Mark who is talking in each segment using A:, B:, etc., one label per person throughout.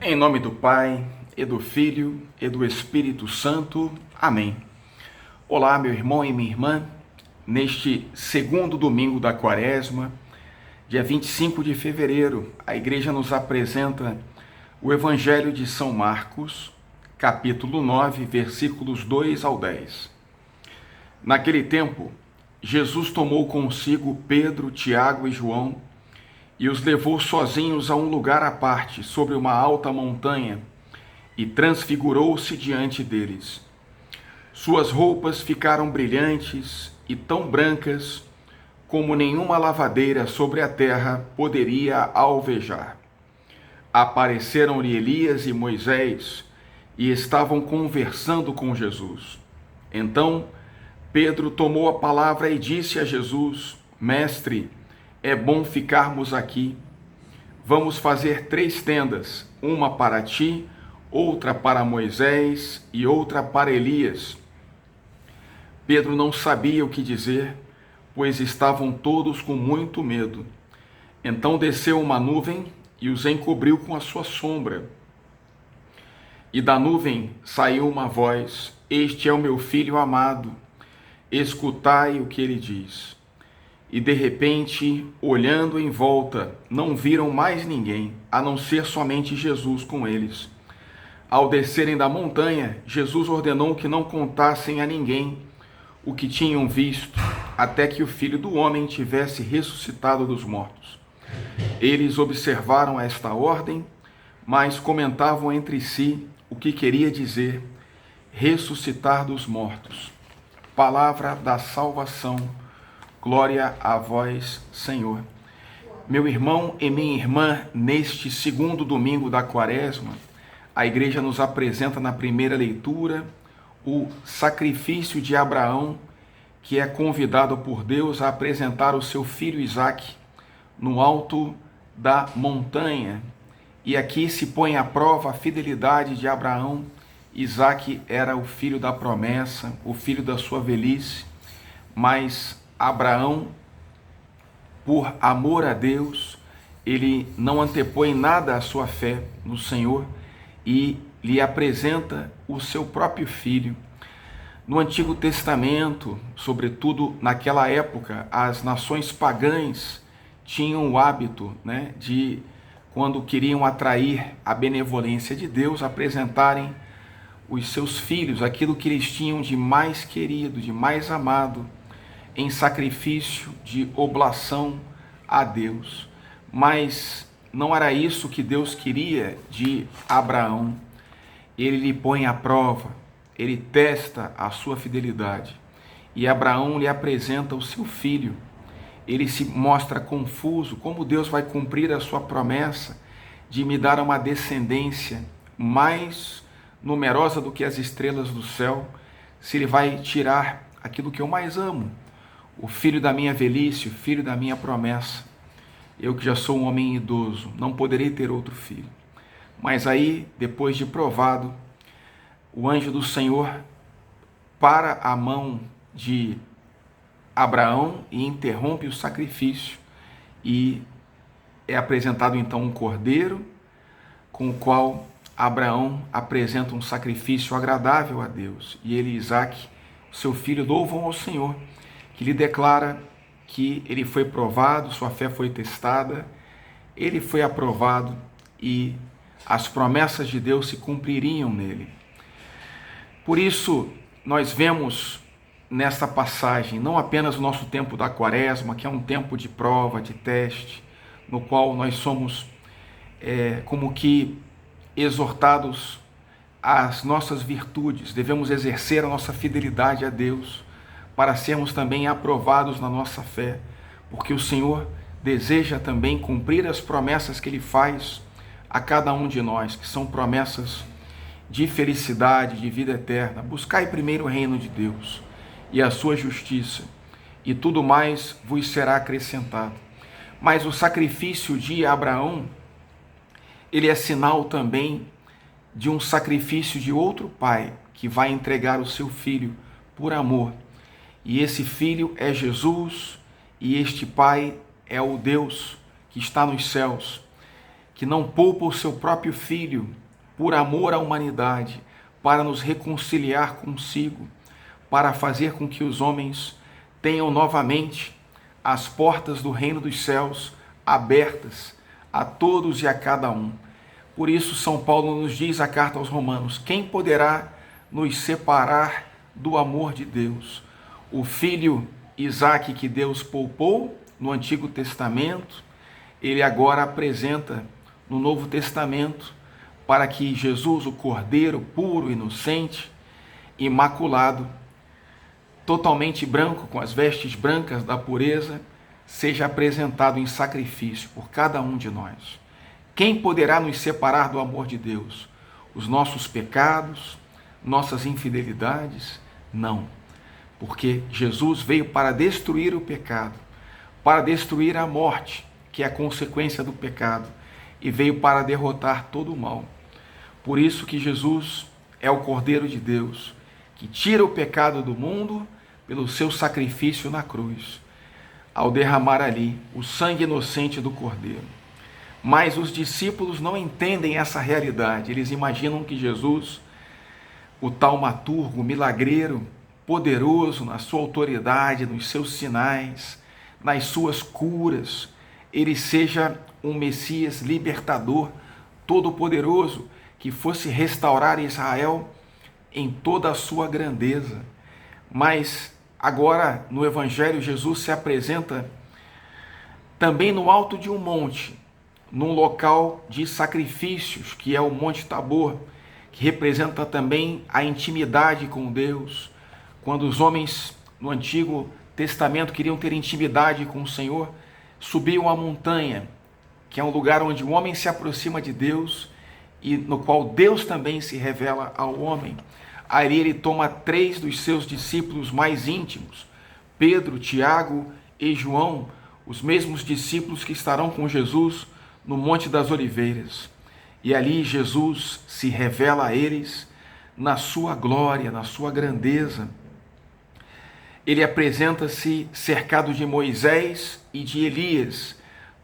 A: Em nome do Pai, e do Filho, e do Espírito Santo. Amém. Olá, meu irmão e minha irmã. Neste segundo domingo da Quaresma, dia 25 de fevereiro, a Igreja nos apresenta o Evangelho de São Marcos, capítulo 9, versículos 2 ao 10. Naquele tempo, Jesus tomou consigo Pedro, Tiago e João e os levou sozinhos a um lugar à parte, sobre uma alta montanha, e transfigurou-se diante deles. Suas roupas ficaram brilhantes e tão brancas como nenhuma lavadeira sobre a terra poderia alvejar. Apareceram-lhe Elias e Moisés e estavam conversando com Jesus. Então Pedro tomou a palavra e disse a Jesus: Mestre, é bom ficarmos aqui. Vamos fazer 3 tendas, uma para ti, outra para Moisés e outra para Elias. Pedro não sabia o que dizer, pois estavam todos com muito medo. Então desceu uma nuvem e os encobriu com a sua sombra. E da nuvem saiu uma voz: Este é o meu filho amado, escutai o que ele diz. E de repente, olhando em volta, não viram mais ninguém, a não ser somente Jesus com eles. Ao descerem da montanha, Jesus ordenou que não contassem a ninguém o que tinham visto, até que o Filho do Homem tivesse ressuscitado dos mortos. Eles observaram esta ordem, mas comentavam entre si o que queria dizer ressuscitar dos mortos. Palavra da salvação. Glória a vós, Senhor. Meu irmão e minha irmã, neste segundo domingo da Quaresma, a Igreja nos apresenta na primeira leitura o sacrifício de Abraão, que é convidado por Deus a apresentar o seu filho Isaque no alto da montanha. E aqui se põe à prova a fidelidade de Abraão. Isaque era o filho da promessa, o filho da sua velhice, mas Abraão, por amor a Deus, ele não antepõe nada à sua fé no Senhor e lhe apresenta o seu próprio filho. No Antigo Testamento, sobretudo naquela época, as nações pagãs tinham o hábito, de, quando queriam atrair a benevolência de Deus, apresentarem os seus filhos, aquilo que eles tinham de mais querido, de mais amado, em sacrifício de oblação a Deus. Mas não era isso que Deus queria de Abraão. Ele lhe põe à prova, ele testa a sua fidelidade. E Abraão lhe apresenta o seu filho. Ele se mostra confuso, como Deus vai cumprir a sua promessa de me dar uma descendência mais numerosa do que as estrelas do céu, se ele vai tirar aquilo que eu mais amo, o filho da minha velhice, o filho da minha promessa. Eu que já sou um homem idoso, não poderei ter outro filho. Mas aí, depois de provado, o anjo do Senhor para a mão de Abraão e interrompe o sacrifício, e é apresentado então um cordeiro, com o qual Abraão apresenta um sacrifício agradável a Deus. E ele e Isaque, seu filho, louvam ao Senhor, que lhe declara que ele foi provado, sua fé foi testada, ele foi aprovado e as promessas de Deus se cumpririam nele. Por isso, nós vemos nesta passagem não apenas o nosso tempo da Quaresma, que é um tempo de prova, de teste, no qual nós somos como que exortados às nossas virtudes, devemos exercer a nossa fidelidade a Deus, para sermos também aprovados na nossa fé, porque o Senhor deseja também cumprir as promessas que Ele faz a cada um de nós, que são promessas de felicidade, de vida eterna. Buscai primeiro o reino de Deus e a sua justiça, e tudo mais vos será acrescentado. Mas o sacrifício de Abraão, ele é sinal também de um sacrifício de outro pai, que vai entregar o seu filho por amor. E esse filho é Jesus, e este pai é o Deus que está nos céus, que não poupa o seu próprio Filho por amor à humanidade, para nos reconciliar consigo, para fazer com que os homens tenham novamente as portas do reino dos céus abertas a todos e a cada um. Por isso, São Paulo nos diz a carta aos Romanos: quem poderá nos separar do amor de Deus? O filho Isaque, que Deus poupou no Antigo Testamento, ele agora apresenta no Novo Testamento, para que Jesus, o Cordeiro puro, inocente, imaculado, totalmente branco, com as vestes brancas da pureza, seja apresentado em sacrifício por cada um de nós. Quem poderá nos separar do amor de Deus? Os nossos pecados, nossas infidelidades? Não, porque Jesus veio para destruir o pecado, para destruir a morte, que é a consequência do pecado, e veio para derrotar todo o mal. Por isso que Jesus é o Cordeiro de Deus, que tira o pecado do mundo pelo seu sacrifício na cruz, ao derramar ali o sangue inocente do Cordeiro. Mas os discípulos não entendem essa realidade. Eles imaginam que Jesus, o taumaturgo, milagreiro, poderoso na sua autoridade, nos seus sinais, nas suas curas, ele seja um Messias libertador, todo-poderoso, que fosse restaurar Israel em toda a sua grandeza. Mas agora, no Evangelho, Jesus se apresenta também no alto de um monte, num local de sacrifícios, que é o Monte Tabor, que representa também a intimidade com Deus. Quando os homens no Antigo Testamento queriam ter intimidade com o Senhor, subiam a montanha, que é um lugar onde o homem se aproxima de Deus e no qual Deus também se revela ao homem. Ali ele toma 3 dos seus discípulos mais íntimos, Pedro, Tiago e João, os mesmos discípulos que estarão com Jesus no Monte das Oliveiras. E ali Jesus se revela a eles na sua glória, na sua grandeza. Ele apresenta-se cercado de Moisés e de Elias,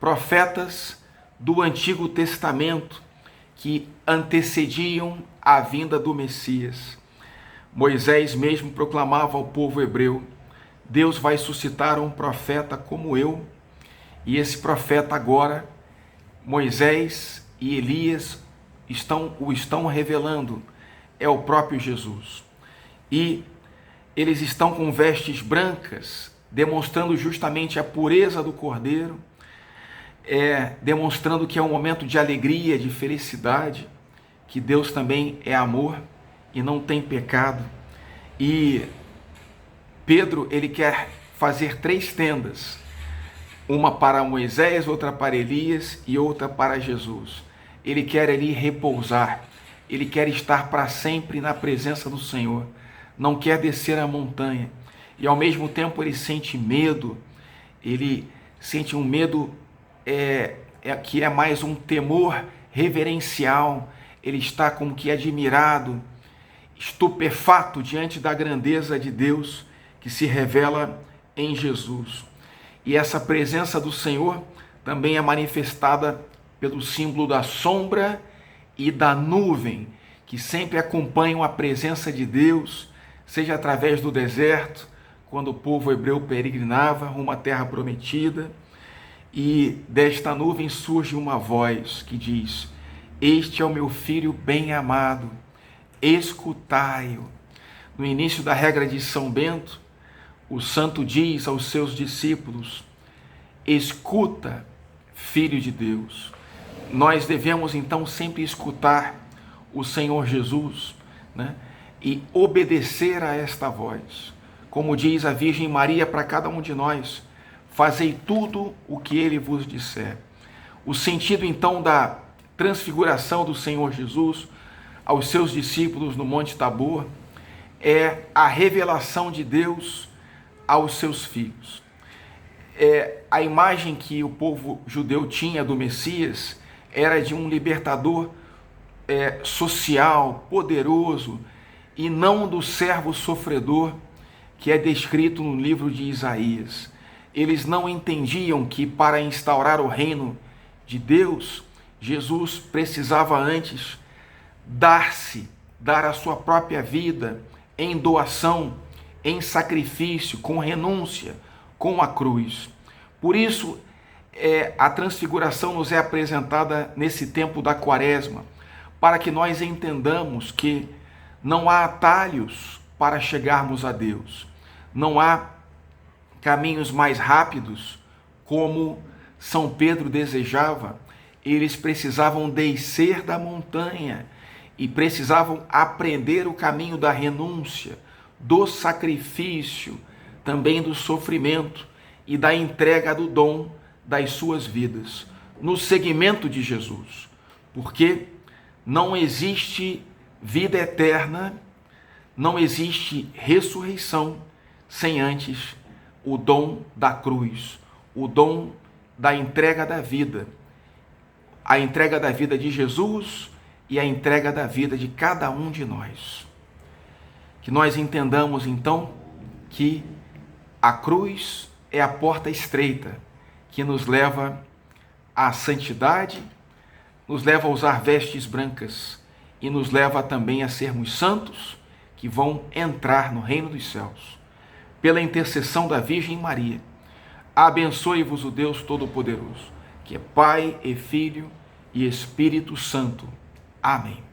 A: profetas do Antigo Testamento, que antecediam a vinda do Messias. Moisés mesmo proclamava ao povo hebreu: Deus vai suscitar um profeta como eu. E esse profeta agora, Moisés e Elias o estão revelando, é o próprio Jesus. E eles estão com vestes brancas, demonstrando justamente a pureza do Cordeiro, demonstrando que é um momento de alegria, de felicidade, que Deus também é amor e não tem pecado. E Pedro, ele quer fazer 3 tendas, uma para Moisés, outra para Elias e outra para Jesus. Ele quer ali repousar, ele quer estar para sempre na presença do Senhor, não quer descer a montanha. E ao mesmo tempo ele sente medo, ele sente um medo que é mais um temor reverencial. Ele está como que admirado, estupefato diante da grandeza de Deus que se revela em Jesus. E essa presença do Senhor também é manifestada pelo símbolo da sombra e da nuvem, que sempre acompanham a presença de Deus, seja através do deserto, quando o povo hebreu peregrinava rumo à terra prometida, e desta nuvem surge uma voz que diz: este é o meu filho bem amado, escutai-o. No início da regra de São Bento, o santo diz aos seus discípulos: escuta, filho de Deus. Nós devemos então sempre escutar o Senhor Jesus, né? E obedecer a esta voz. Como diz a Virgem Maria para cada um de nós: fazei tudo o que ele vos disser. O sentido então da transfiguração do Senhor Jesus aos seus discípulos no Monte Tabor é a revelação de Deus aos seus filhos. A imagem que o povo judeu tinha do Messias era de um libertador social, poderoso, e não do servo sofredor que é descrito no livro de Isaías. Eles não entendiam que para instaurar o reino de Deus, Jesus precisava antes dar a sua própria vida em doação, em sacrifício, com renúncia, com a cruz. Por isso, a transfiguração nos é apresentada nesse tempo da Quaresma, para que nós entendamos que não há atalhos para chegarmos a Deus. Não há caminhos mais rápidos, como São Pedro desejava. Eles precisavam descer da montanha e precisavam aprender o caminho da renúncia, do sacrifício, também do sofrimento e da entrega do dom das suas vidas, no seguimento de Jesus. Porque não existe vida eterna, não existe ressurreição sem antes o dom da cruz, o dom da entrega da vida, a entrega da vida de Jesus e a entrega da vida de cada um de nós. Que nós entendamos então que a cruz é a porta estreita que nos leva à santidade, nos leva a usar vestes brancas e nos leva também a sermos santos que vão entrar no reino dos céus. Pela intercessão da Virgem Maria, abençoe-vos o Deus Todo-Poderoso, que é Pai e Filho e Espírito Santo. Amém.